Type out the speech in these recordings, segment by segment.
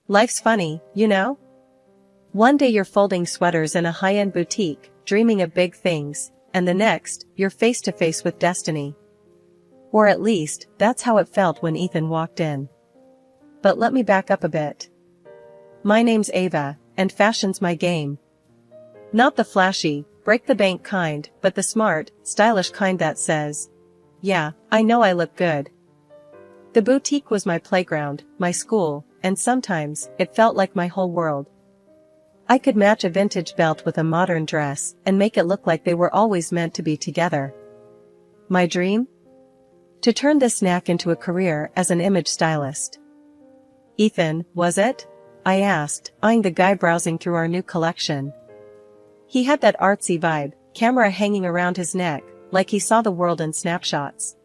Life's funny, you know? One day you're folding sweaters in a high-end boutique, dreaming of big things, and the next, you're face to face with destiny. Or at least, that's how it felt when Ethan walked in. But let me back up a bit. My name's Ava, and fashion's my game. Not the flashy, break-the-bank kind, but the smart, stylish kind that says, yeah, I know I look good. The boutique was my playground, my school, and sometimes, it felt like my whole world. I could match a vintage belt with a modern dress and make it look like they were always meant to be together. My dream? To turn this knack into a career as an image stylist. Ethan, was it? I asked, eyeing the guy browsing through our new collection. He had that artsy vibe, camera hanging around his neck, like he saw the world in snapshots.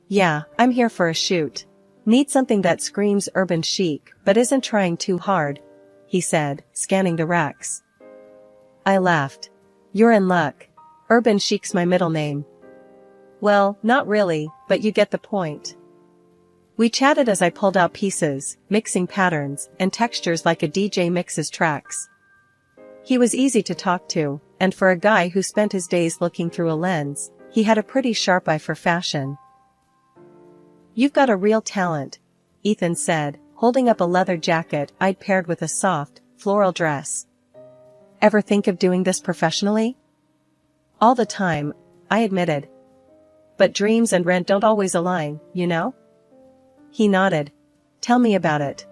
Yeah, I'm here for a shoot. Need something that screams urban chic but isn't trying too hard, he said, scanning the racks. I laughed. You're in luck. Urban chic's my middle name. Well, not really, but you get the point. We chatted as I pulled out pieces, mixing patterns and textures like a DJ mixes tracks. He was easy to talk to, and for a guy who spent his days looking through a lens, he had a pretty sharp eye for fashion. You've got a real talent, Ethan said, holding up a leather jacket I'd paired with a soft, floral dress. Ever think of doing this professionally? All the time, I admitted. But dreams and rent don't always align, you know? He nodded. Tell me about it.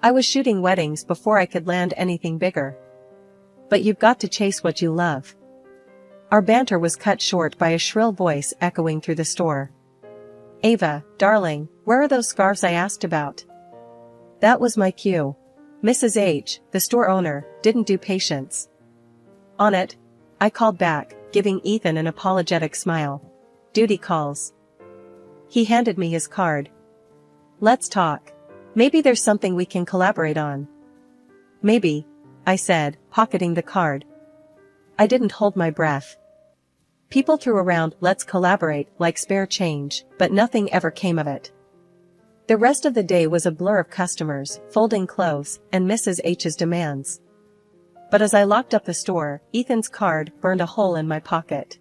I was shooting weddings before I could land anything bigger. But you've got to chase what you love. Our banter was cut short by a shrill voice echoing through the store. Ava, darling, where are those scarves I asked about? That was my cue. Mrs. H, the store owner, didn't do patience. On it, I called back, giving Ethan an apologetic smile. Duty calls. He handed me his card. Let's talk. Maybe there's something we can collaborate on. Maybe, I said, pocketing the card. I didn't hold my breath. People threw around "let's collaborate" like spare change, but nothing ever came of it. The rest of the day was a blur of customers, folding clothes, and Mrs. H's demands. But as I locked up the store, Ethan's card burned a hole in my pocket.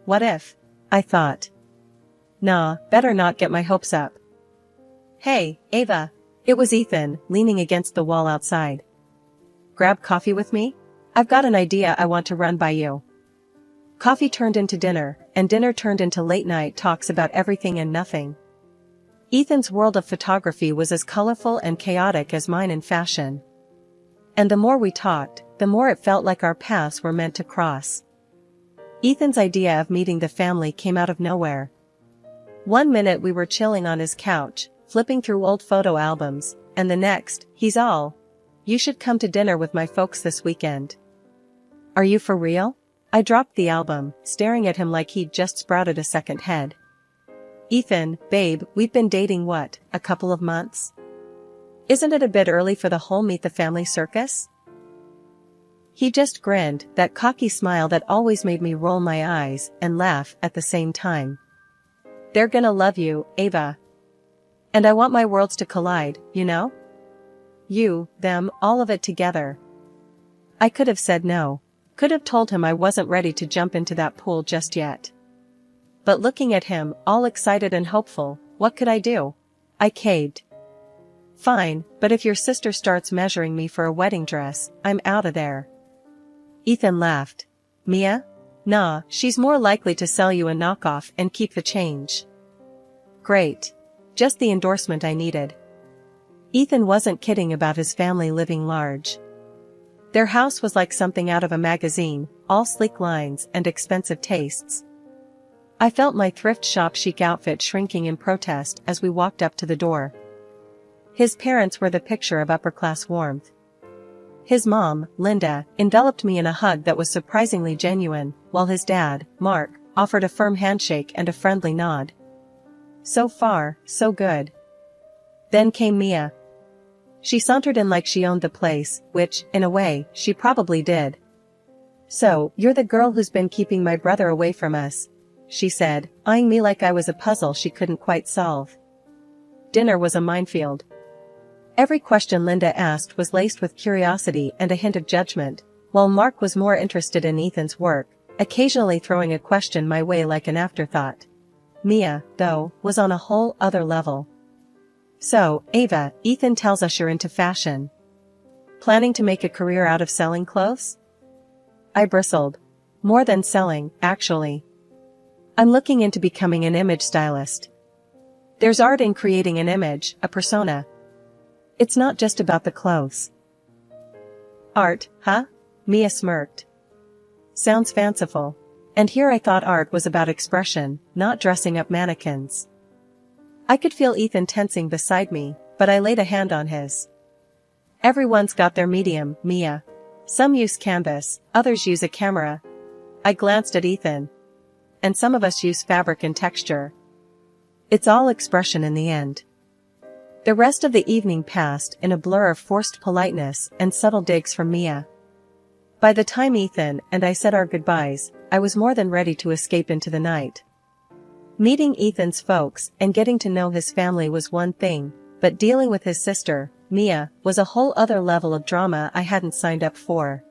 What if? I thought. Nah, better not get my hopes up. Hey, Ava. It was Ethan, leaning against the wall outside. Grab coffee with me? I've got an idea I want to run by you. Coffee turned into dinner, and dinner turned into late-night talks about everything and nothing. Ethan's world of photography was as colorful and chaotic as mine in fashion. And the more we talked, the more it felt like our paths were meant to cross. Ethan's idea of meeting the family came out of nowhere. One minute we were chilling on his couch, flipping through old photo albums, and the next, he's all, "You should come to dinner with my folks this weekend." Are you for real? I dropped the album, staring at him like he'd just sprouted a second head. Ethan, babe, we've been dating what, a couple of months? Isn't it a bit early for the whole meet the family circus? He just grinned, that cocky smile that always made me roll my eyes and laugh at the same time. They're gonna love you, Ava. And I want my worlds to collide, you know? You, them, all of it together. I could have said no. Could have told him I wasn't ready to jump into that pool just yet. But looking at him, all excited and hopeful, what could I do? I caved. Fine, but if your sister starts measuring me for a wedding dress, I'm outta there. Ethan laughed. Mia? Nah, she's more likely to sell you a knockoff and keep the change. Great. Just the endorsement I needed. Ethan wasn't kidding about his family living large. Their house was like something out of a magazine, all sleek lines and expensive tastes. I felt my thrift shop chic outfit shrinking in protest as we walked up to the door. His parents were the picture of upper-class warmth. His mom, Linda, enveloped me in a hug that was surprisingly genuine, while his dad, Mark, offered a firm handshake and a friendly nod. So far, so good. Then came Mia. She sauntered in like she owned the place, which, in a way, she probably did. So, you're the girl who's been keeping my brother away from us, she said, eyeing me like I was a puzzle she couldn't quite solve. Dinner was a minefield. Every question Linda asked was laced with curiosity and a hint of judgment, while Mark was more interested in Ethan's work, occasionally throwing a question my way like an afterthought. Mia, though, was on a whole other level. "So, Ava, Ethan tells us you're into fashion. Planning to make a career out of selling clothes?" I bristled. "More than selling, actually. I'm looking into becoming an image stylist. There's art in creating an image, a persona. It's not just about the clothes." "Art, huh?" Mia smirked. "Sounds fanciful. And here I thought art was about expression, not dressing up mannequins." I could feel Ethan tensing beside me, but I laid a hand on his. "Everyone's got their medium, Mia. Some use canvas, others use a camera." I glanced at Ethan. "And some of us use fabric and texture. It's all expression in the end." The rest of the evening passed in a blur of forced politeness and subtle digs from Mia. By the time Ethan and I said our goodbyes, I was more than ready to escape into the night. Meeting Ethan's folks and getting to know his family was one thing, but dealing with his sister, Mia, was a whole other level of drama I hadn't signed up for.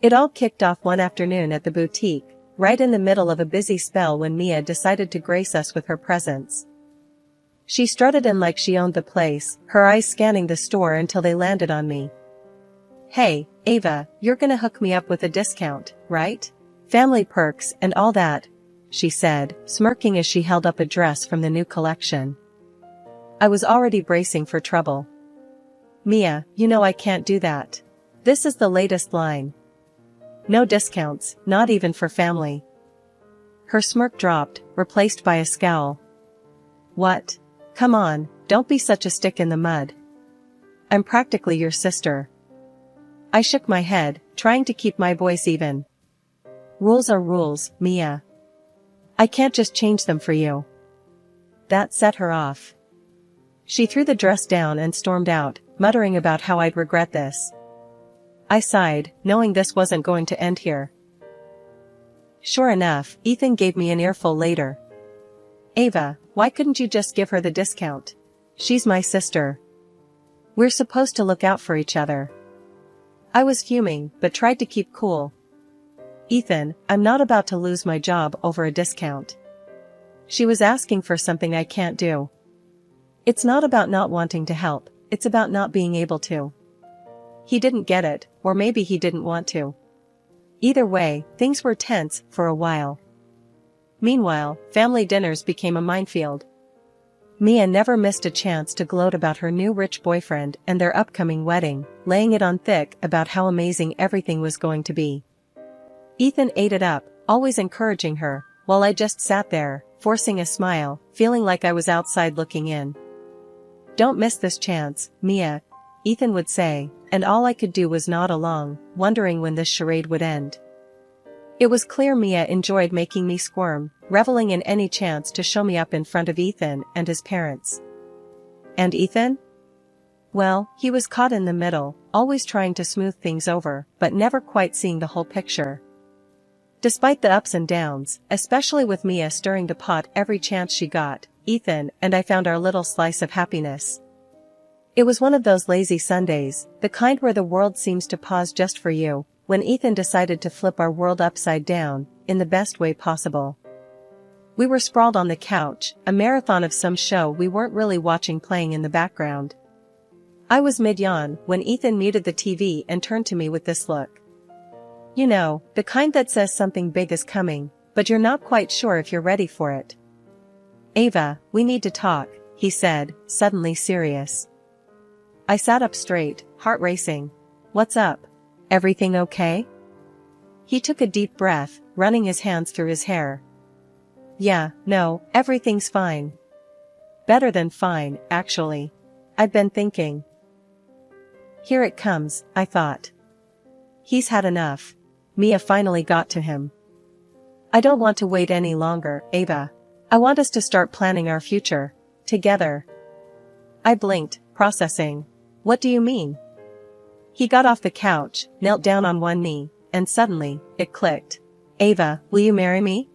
It all kicked off one afternoon at the boutique, right in the middle of a busy spell when Mia decided to grace us with her presence. She strutted in like she owned the place, her eyes scanning the store until they landed on me. "Hey, Ava, you're gonna hook me up with a discount, right? Family perks and all that," she said, smirking as she held up a dress from the new collection. I was already bracing for trouble. "Mia, you know I can't do that. This is the latest line. No discounts, not even for family." Her smirk dropped, replaced by a scowl. "What? Come on, don't be such a stick in the mud. I'm practically your sister." I shook my head, trying to keep my voice even. "Rules are rules, Mia. I can't just change them for you." That set her off. She threw the dress down and stormed out, muttering about how I'd regret this. I sighed, knowing this wasn't going to end here. Sure enough, Ethan gave me an earful later. "Ava, why couldn't you just give her the discount? She's my sister. We're supposed to look out for each other." I was fuming, but tried to keep cool. "Ethan, I'm not about to lose my job over a discount. She was asking for something I can't do. It's not about not wanting to help, it's about not being able to." He didn't get it, or maybe he didn't want to. Either way, things were tense for a while. Meanwhile, family dinners became a minefield. Mia never missed a chance to gloat about her new rich boyfriend and their upcoming wedding, laying it on thick about how amazing everything was going to be. Ethan ate it up, always encouraging her, while I just sat there, forcing a smile, feeling like I was outside looking in. "Don't miss this chance, Mia," Ethan would say, and all I could do was nod along, wondering when this charade would end. It was clear Mia enjoyed making me squirm, reveling in any chance to show me up in front of Ethan and his parents. And Ethan? Well, he was caught in the middle, always trying to smooth things over, but never quite seeing the whole picture. Despite the ups and downs, especially with Mia stirring the pot every chance she got, Ethan and I found our little slice of happiness. It was one of those lazy Sundays, the kind where the world seems to pause just for you, when Ethan decided to flip our world upside down, in the best way possible. We were sprawled on the couch, a marathon of some show we weren't really watching playing in the background. I was mid-yawn when Ethan muted the TV and turned to me with this look. You know, the kind that says something big is coming, but you're not quite sure if you're ready for it. "Ava, we need to talk," he said, suddenly serious. I sat up straight, heart racing. "What's up? Everything okay?" He took a deep breath, running his hands through his hair. "Yeah, no, everything's fine. Better than fine, actually. I've been thinking." Here it comes, I thought. He's had enough. Mia finally got to him. "I don't want to wait any longer, Ava. I want us to start planning our future. Together." I blinked, processing. "What do you mean?" He got off the couch, knelt down on one knee, and suddenly, it clicked. "Ava, will you marry me?"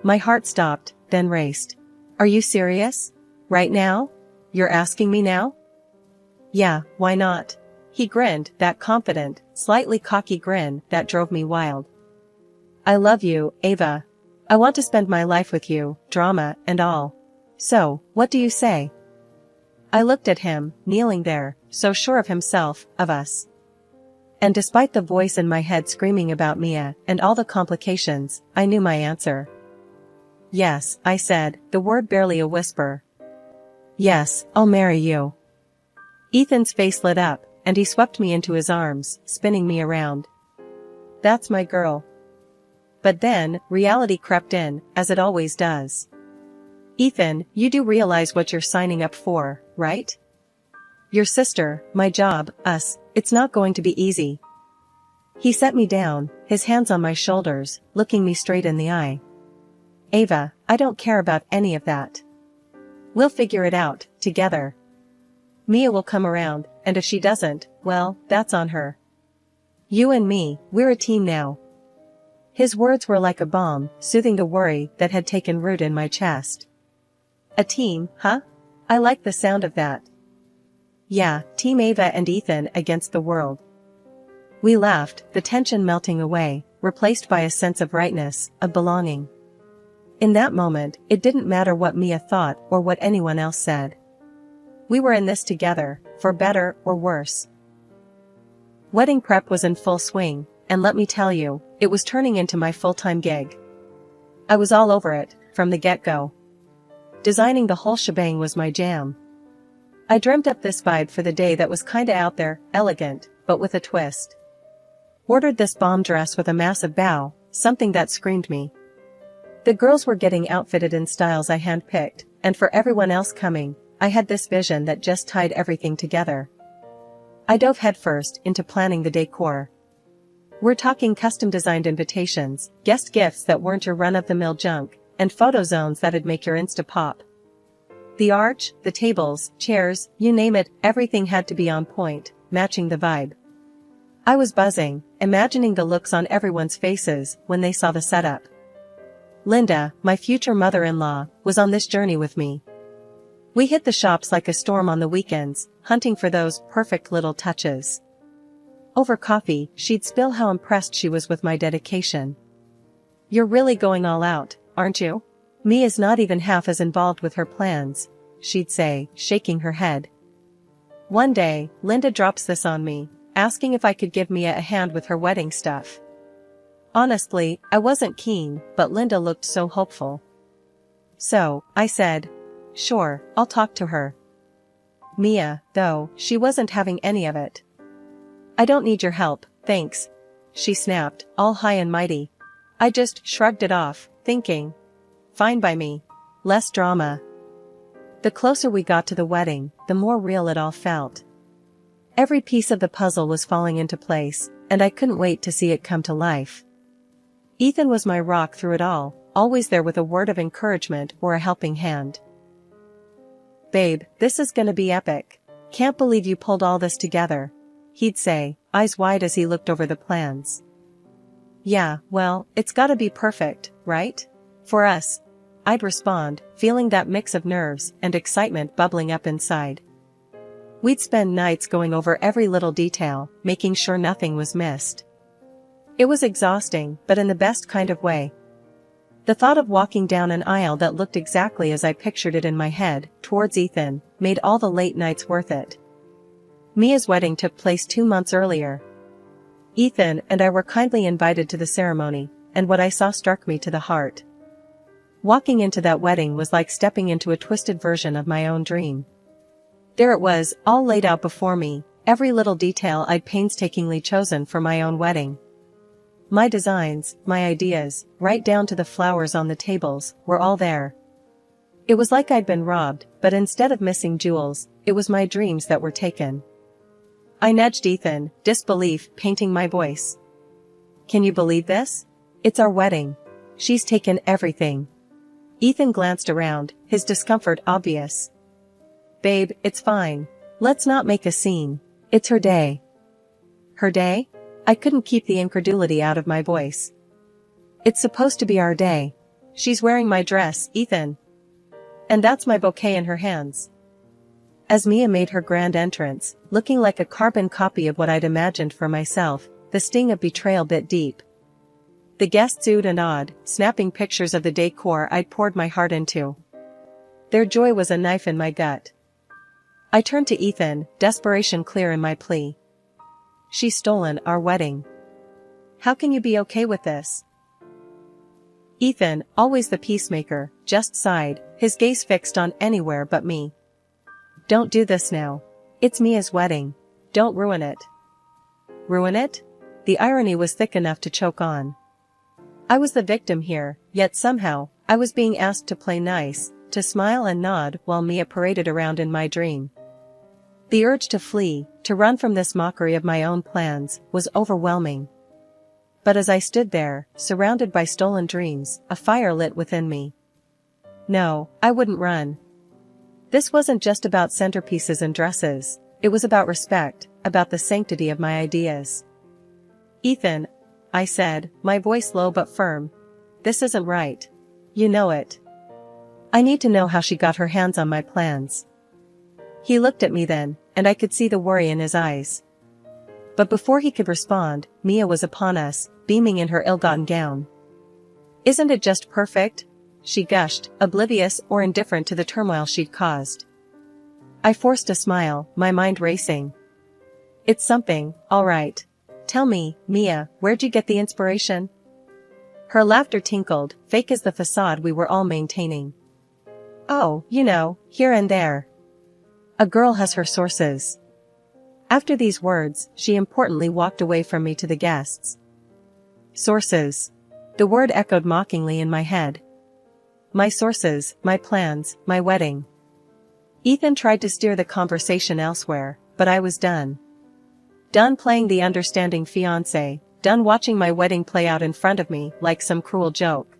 My heart stopped, then raced. "Are you serious? Right now? You're asking me now?" Yeah, why not? He grinned, that confident, slightly cocky grin that drove me wild. I love you, Ava. I want to spend my life with you, drama and all. So, what do you say? I looked at him, kneeling there, so sure of himself, of us. And despite the voice in my head screaming about Mia and all the complications, I knew my answer. Yes, I said, the word barely a whisper. Yes, I'll marry you. Ethan's face lit up, and he swept me into his arms, spinning me around. That's my girl. But then, reality crept in, as it always does. Ethan, you do realize what you're signing up for, right? Your sister, my job, us, it's not going to be easy. He set me down, his hands on my shoulders, looking me straight in the eye. Ava, I don't care about any of that. We'll figure it out, together. Mia will come around, and if she doesn't, well, that's on her. You and me, we're a team now. His words were like a balm, soothing the worry that had taken root in my chest. A team, huh? I like the sound of that. Yeah, Team Ava and Ethan against the world. We laughed, the tension melting away, replaced by a sense of rightness, of belonging. In that moment, it didn't matter what Mia thought or what anyone else said. We were in this together, for better or worse. Wedding prep was in full swing, and let me tell you, it was turning into my full-time gig. I was all over it, from the get-go. Designing the whole shebang was my jam. I dreamt up this vibe for the day that was kinda out there, elegant, but with a twist. Ordered this bomb dress with a massive bow, something that screamed me. The girls were getting outfitted in styles I handpicked, and for everyone else coming, I had this vision that just tied everything together. I dove headfirst into planning the decor. We're talking custom-designed invitations, guest gifts that weren't your run-of-the-mill junk, and photo zones that'd make your Insta pop. The arch, the tables, chairs, you name it, everything had to be on point, matching the vibe. I was buzzing, imagining the looks on everyone's faces when they saw the setup. Linda, my future mother-in-law, was on this journey with me. We hit the shops like a storm on the weekends, hunting for those perfect little touches. Over coffee, she'd spill how impressed she was with my dedication. You're really going all out, aren't you? Mia's not even half as involved with her plans, she'd say, shaking her head. One day, Linda drops this on me, asking if I could give Mia a hand with her wedding stuff. Honestly, I wasn't keen, but Linda looked so hopeful. So, I said, sure, I'll talk to her. Mia, though, she wasn't having any of it. I don't need your help, thanks, she snapped, all high and mighty. I just shrugged it off, thinking, fine by me. Less drama. The closer we got to the wedding, the more real it all felt. Every piece of the puzzle was falling into place, and I couldn't wait to see it come to life. Ethan was my rock through it all, always there with a word of encouragement or a helping hand. Babe, this is gonna be epic. Can't believe you pulled all this together, he'd say, eyes wide as he looked over the plans. Yeah, well, it's gotta be perfect, right? For us, I'd respond, feeling that mix of nerves and excitement bubbling up inside. We'd spend nights going over every little detail, making sure nothing was missed. It was exhausting, but in the best kind of way. The thought of walking down an aisle that looked exactly as I pictured it in my head, towards Ethan, made all the late nights worth it. Mia's wedding took place 2 months earlier. Ethan and I were kindly invited to the ceremony, and what I saw struck me to the heart. Walking into that wedding was like stepping into a twisted version of my own dream. There it was, all laid out before me, every little detail I'd painstakingly chosen for my own wedding. My designs, my ideas, right down to the flowers on the tables, were all there. It was like I'd been robbed, but instead of missing jewels, it was my dreams that were taken. I nudged Ethan, disbelief painting my voice. Can you believe this? It's our wedding. She's taken everything. Ethan glanced around, his discomfort obvious. Babe, it's fine. Let's not make a scene. It's her day. Her day? I couldn't keep the incredulity out of my voice. It's supposed to be our day. She's wearing my dress, Ethan. And that's my bouquet in her hands. As Mia made her grand entrance, looking like a carbon copy of what I'd imagined for myself, the sting of betrayal bit deep. The guests oohed and awed, snapping pictures of the decor I'd poured my heart into. Their joy was a knife in my gut. I turned to Ethan, desperation clear in my plea. She's stolen our wedding. How can you be okay with this? Ethan, always the peacemaker, just sighed, his gaze fixed on anywhere but me. Don't do this now. It's Mia's wedding. Don't ruin it. Ruin it? The irony was thick enough to choke on. I was the victim here, yet somehow, I was being asked to play nice, to smile and nod while Mia paraded around in my dream. The urge to flee, to run from this mockery of my own plans, was overwhelming. But as I stood there, surrounded by stolen dreams, a fire lit within me. No, I wouldn't run. This wasn't just about centerpieces and dresses, it was about respect, about the sanctity of my ideas. Ethan, I said, my voice low but firm, this isn't right. You know it. I need to know how she got her hands on my plans. He looked at me then, and I could see the worry in his eyes. But before he could respond, Mia was upon us, beaming in her ill-gotten gown. Isn't it just perfect? She gushed, oblivious or indifferent to the turmoil she'd caused. I forced a smile, my mind racing. It's something, all right. Tell me, Mia, where'd you get the inspiration? Her laughter tinkled, fake as the facade we were all maintaining. Oh, you know, here and there. A girl has her sources. After these words, she importantly walked away from me to the guests. Sources. The word echoed mockingly in my head. My sources, my plans, my wedding. Ethan tried to steer the conversation elsewhere, but I was done. Done playing the understanding fiancé, done watching my wedding play out in front of me like some cruel joke.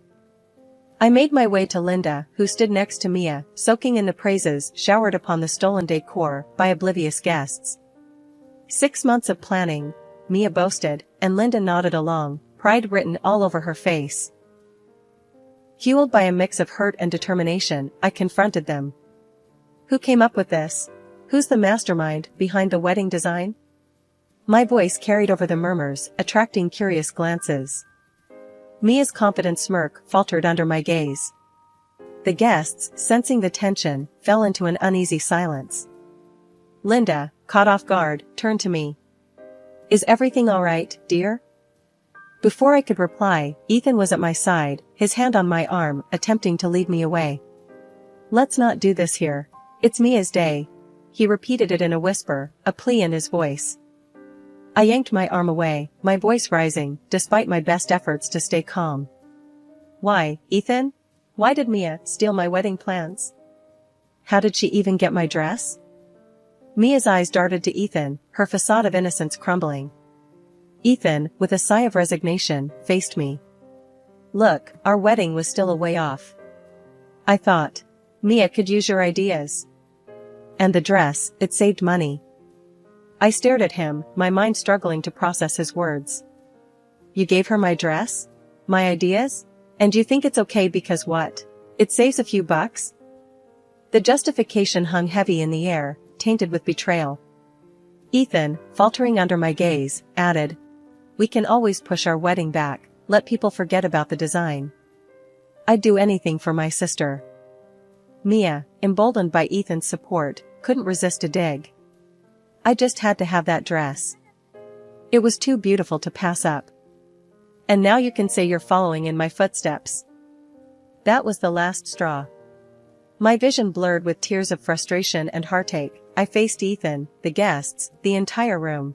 I made my way to Linda, who stood next to Mia, soaking in the praises showered upon the stolen decor by oblivious guests. 6 months of planning, Mia boasted, and Linda nodded along, pride written all over her face. Fueled by a mix of hurt and determination, I confronted them. Who came up with this? Who's the mastermind behind the wedding design? My voice carried over the murmurs, attracting curious glances. Mia's confident smirk faltered under my gaze. The guests, sensing the tension, fell into an uneasy silence. Linda, caught off guard, turned to me. Is everything all right, dear? Before I could reply, Ethan was at my side, his hand on my arm, attempting to lead me away. Let's not do this here. It's Mia's day. He repeated it in a whisper, a plea in his voice. I yanked my arm away, my voice rising, despite my best efforts to stay calm. Why, Ethan? Why did Mia steal my wedding plans? How did she even get my dress? Mia's eyes darted to Ethan, her facade of innocence crumbling. Ethan, with a sigh of resignation, faced me. Look, our wedding was still a way off. I thought. Mia could use your ideas. And the dress, it saved money. I stared at him, my mind struggling to process his words. You gave her my dress? My ideas? And you think it's okay because what? It saves a few bucks? The justification hung heavy in the air, tainted with betrayal. Ethan, faltering under my gaze, added, we can always push our wedding back, let people forget about the design. I'd do anything for my sister. Mia, emboldened by Ethan's support, couldn't resist a dig. I just had to have that dress. It was too beautiful to pass up. And now you can say you're following in my footsteps. That was the last straw. My vision blurred with tears of frustration and heartache. I faced Ethan, the guests, the entire room.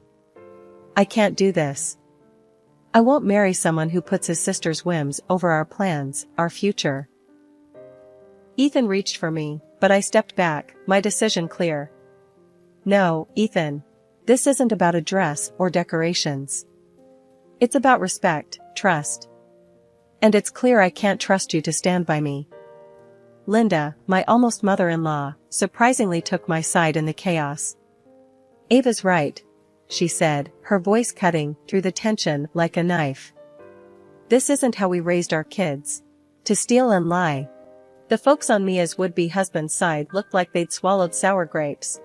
I can't do this. I won't marry someone who puts his sister's whims over our plans, our future. Ethan reached for me, but I stepped back, my decision clear. No, Ethan. This isn't about a dress or decorations. It's about respect, trust. And it's clear I can't trust you to stand by me. Linda, my almost mother-in-law, surprisingly took my side in the chaos. Ava's right, she said, her voice cutting through the tension like a knife. This isn't how we raised our kids. To steal and lie. The folks on Mia's would-be husband's side looked like they'd swallowed sour grapes.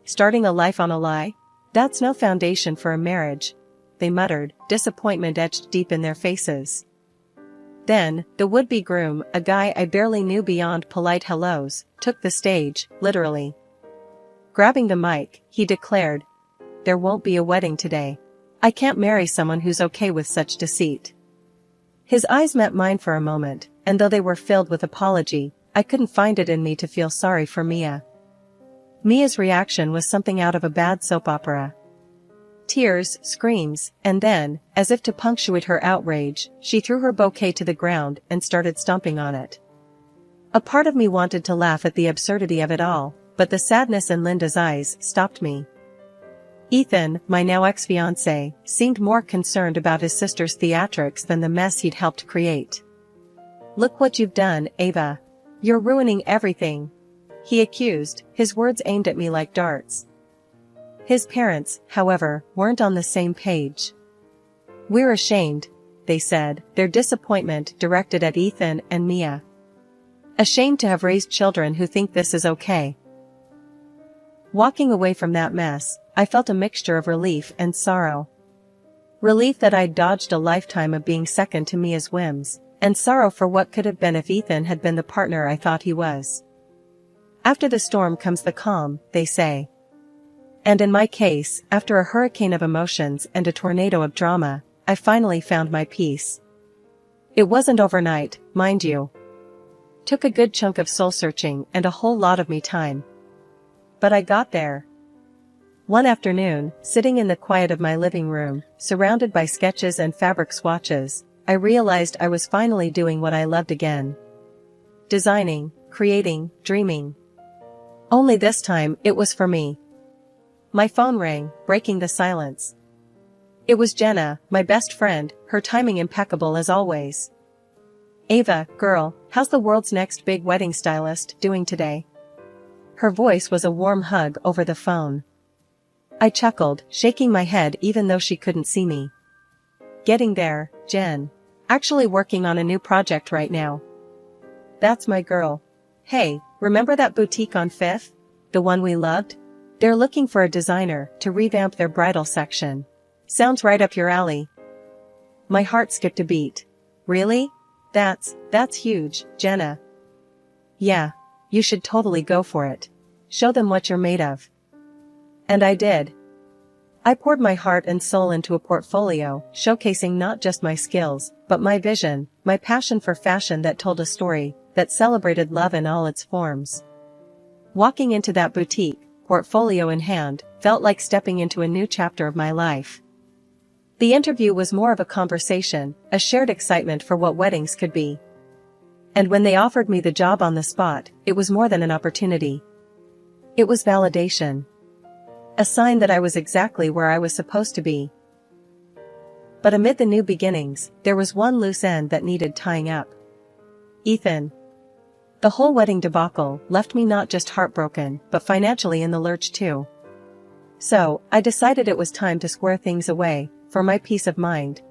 starting a life on a lie? That's no foundation for a marriage, they muttered, disappointment etched deep in their faces. Then, the would-be groom, a guy I barely knew beyond polite hellos, took the stage, literally. Grabbing the mic, he declared, "There won't be a wedding today. I can't marry someone who's okay with such deceit." His eyes met mine for a moment, and though they were filled with apology, I couldn't find it in me to feel sorry for Mia. Mia's reaction was something out of a bad soap opera. Tears, screams, and then, as if to punctuate her outrage, she threw her bouquet to the ground and started stomping on it. A part of me wanted to laugh at the absurdity of it all, but the sadness in Linda's eyes stopped me. Ethan, my now ex-fiancé, seemed more concerned about his sister's theatrics than the mess he'd helped create. "Look what you've done, Ava. You're ruining everything," he accused, his words aimed at me like darts. His parents, however, weren't on the same page. "We're ashamed," they said, their disappointment directed at Ethan and Mia. "Ashamed to have raised children who think this is okay." Walking away from that mess, I felt a mixture of relief and sorrow. Relief that I'd dodged a lifetime of being second to Mia's whims, and sorrow for what could have been if Ethan had been the partner I thought he was. After the storm comes the calm, they say. And in my case, after a hurricane of emotions and a tornado of drama, I finally found my peace. It wasn't overnight, mind you. Took a good chunk of soul-searching and a whole lot of me time. But I got there. One afternoon, sitting in the quiet of my living room, surrounded by sketches and fabric swatches, I realized I was finally doing what I loved again. Designing, creating, dreaming. Only this time, it was for me. My phone rang, breaking the silence. It was Jenna, my best friend, her timing impeccable as always. "Ava, girl, how's the world's next big wedding stylist doing today?" Her voice was a warm hug over the phone. I chuckled, shaking my head even though she couldn't see me. "Getting there, Jen. Actually working on a new project right now." "That's my girl. Hey, remember that boutique on 5th? The one we loved? They're looking for a designer to revamp their bridal section. Sounds right up your alley." My heart skipped a beat. "Really? That's huge, Jenna." "Yeah, you should totally go for it. Show them what you're made of." And I did. I poured my heart and soul into a portfolio, showcasing not just my skills, but my vision, my passion for fashion that told a story, that celebrated love in all its forms. Walking into that boutique, portfolio in hand, felt like stepping into a new chapter of my life. The interview was more of a conversation, a shared excitement for what weddings could be. And when they offered me the job on the spot, it was more than an opportunity. It was validation. A sign that I was exactly where I was supposed to be. But amid the new beginnings, there was one loose end that needed tying up. Ethan. The whole wedding debacle left me not just heartbroken, but financially in the lurch too. So, I decided it was time to square things away, for my peace of mind.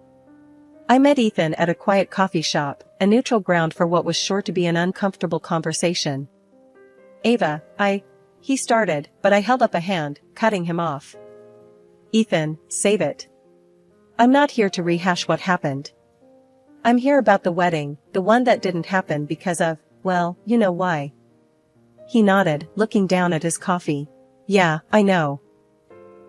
I met Ethan at a quiet coffee shop, a neutral ground for what was sure to be an uncomfortable conversation. "Ava, he started, but I held up a hand, cutting him off. "Ethan, save it. I'm not here to rehash what happened. I'm here about the wedding, the one that didn't happen because of, well, you know why." He nodded, looking down at his coffee. "Yeah, I know.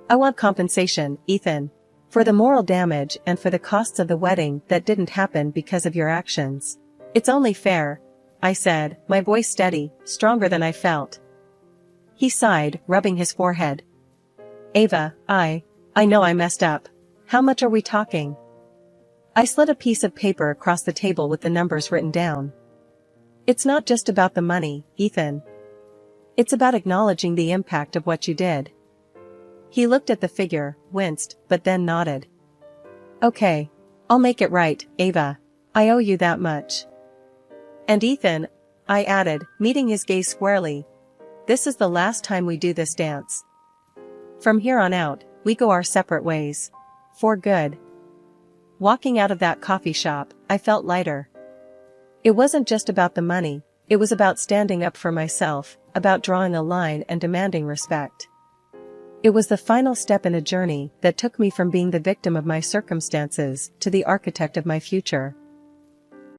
I want compensation, Ethan. For the moral damage and for the costs of the wedding that didn't happen because of your actions. It's only fair," I said, my voice steady, stronger than I felt. He sighed, rubbing his forehead. "Ava, I know I messed up. How much are we talking?" I slid a piece of paper across the table with the numbers written down. "It's not just about the money, Ethan. It's about acknowledging the impact of what you did." He looked at the figure, winced, but then nodded. "Okay. I'll make it right, Ava. I owe you that much." "And Ethan," I added, meeting his gaze squarely, "this is the last time we do this dance. From here on out, we go our separate ways. For good." Walking out of that coffee shop, I felt lighter. It wasn't just about the money, it was about standing up for myself, about drawing a line and demanding respect. It was the final step in a journey that took me from being the victim of my circumstances to the architect of my future.